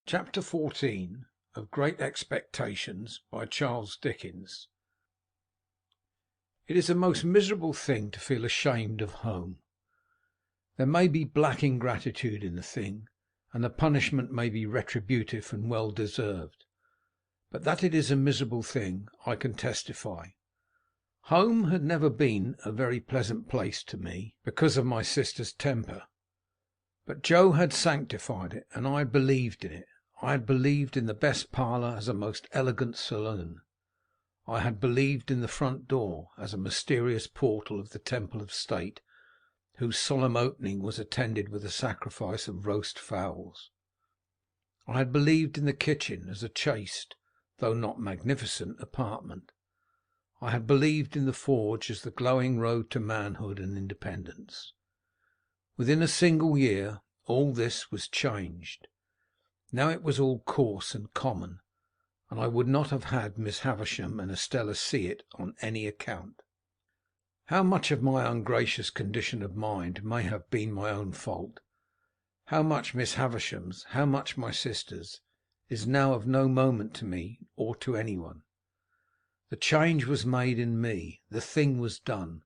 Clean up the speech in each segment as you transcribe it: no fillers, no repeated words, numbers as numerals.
Chapter 14 of Great Expectations, by Charles Dickens. It is a most miserable thing to feel ashamed of home. There may be black ingratitude in the thing, and the punishment may be retributive and well deserved, but that it is a miserable thing I can testify. Home had never been a very pleasant place to me, because of my sister's temper, but Joe had sanctified it, and I had believed in it. I had believed in the best parlour as a most elegant saloon. I had believed in the front door as a mysterious portal of the temple of state, whose solemn opening was attended with a sacrifice of roast fowls. I had believed in the kitchen as a chaste, though not magnificent, apartment. I had believed in the forge as the glowing road to manhood and independence. Within a single year all this was changed. Now it was all coarse and common, and I would not have had Miss Havisham and Estella see it on any account. How much of my ungracious condition of mind may have been my own fault, how much Miss Havisham's, how much my sister's, is now of no moment to me or to anyone. The change was made in me. The thing was done.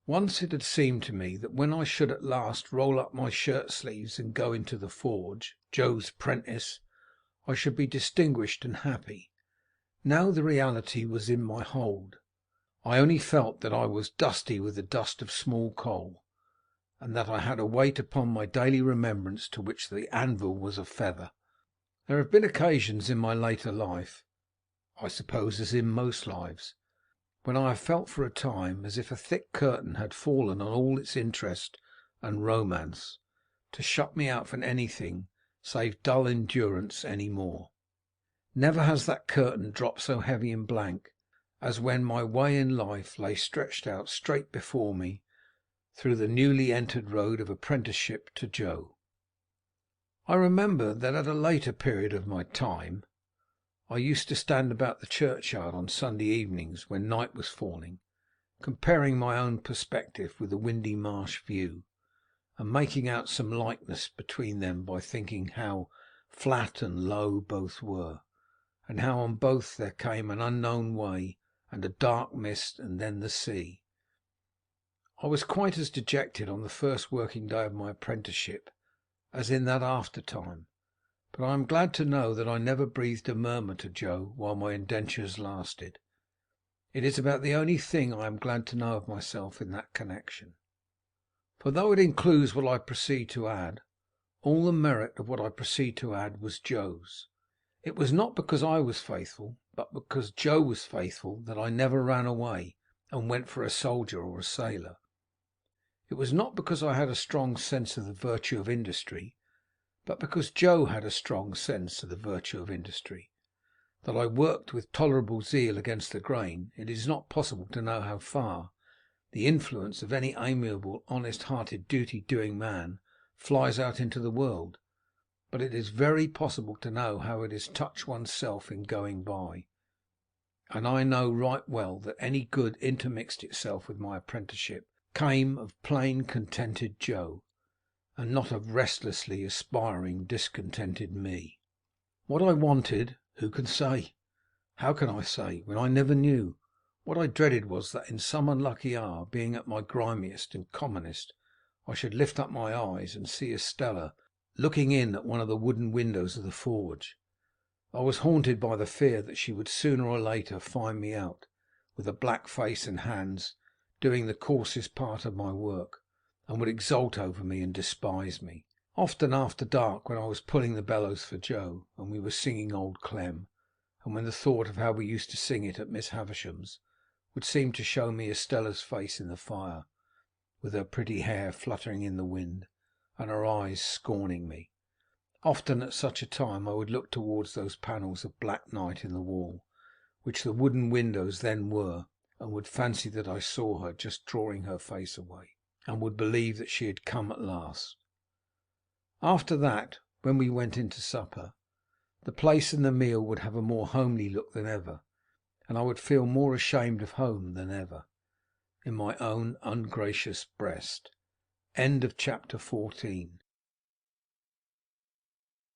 Once it had seemed to me that when I should at last roll up my shirt sleeves and go into the forge, Joe's prentice, I should be distinguished and happy. Now the reality was in my hold. I only felt that I was dusty with the dust of small coal, and that I had a weight upon my daily remembrance to which the anvil was a feather. There have been occasions in my later life, I suppose as in most lives, when I have felt for a time as if a thick curtain had fallen on all its interest and romance, to shut me out from anything save dull endurance any more. Never has that curtain dropped so heavy and blank as when my way in life lay stretched out straight before me through the newly entered road of apprenticeship to Joe. I remember that at a later period of my time I used to stand about the churchyard on Sunday evenings when night was falling, comparing my own perspective with the windy marsh view, and making out some likeness between them by thinking how flat and low both were, and how on both there came an unknown way and a dark mist, and then the sea. I was quite as dejected on the first working day of my apprenticeship as in that after time, but I am glad to know that I never breathed a murmur to Joe while my indentures lasted. It is about the only thing I am glad to know of myself in that connection. For though it includes what I proceed to add, all the merit of what I proceed to add was Joe's. It was not because I was faithful, but because Joe was faithful, that I never ran away and went for a soldier or a sailor. It was not because I had a strong sense of the virtue of industry, but because Joe had a strong sense of the virtue of industry, that I worked with tolerable zeal against the grain. It is not possible to know how far the influence of any amiable, honest-hearted, duty-doing man flies out into the world, but it is very possible to know how it has touched one's self in going by, and I know right well that any good intermixed itself with my apprenticeship came of plain contented Joe, and not of restlessly aspiring discontented me. What I wanted, who can say? How can I say, when I never knew? What I dreaded was that in some unlucky hour, being at my grimiest and commonest, I should lift up my eyes and see Estella looking in at one of the wooden windows of the forge. I was haunted by the fear that she would sooner or later find me out, with a black face and hands, doing the coarsest part of my work, and would exult over me and despise me. Often after dark, when I was pulling the bellows for Joe, and we were singing Old Clem, and when the thought of how we used to sing it at Miss Havisham's would seem to show me Estella's face in the fire, with her pretty hair fluttering in the wind, and her eyes scorning me, often at such a time I would look towards those panels of black night in the wall, which the wooden windows then were, and would fancy that I saw her just drawing her face away, and would believe that she had come at last. After that, when we went into supper, the place and the meal would have a more homely look than ever, and I would feel more ashamed of home than ever, in my own ungracious breast. End of chapter 14.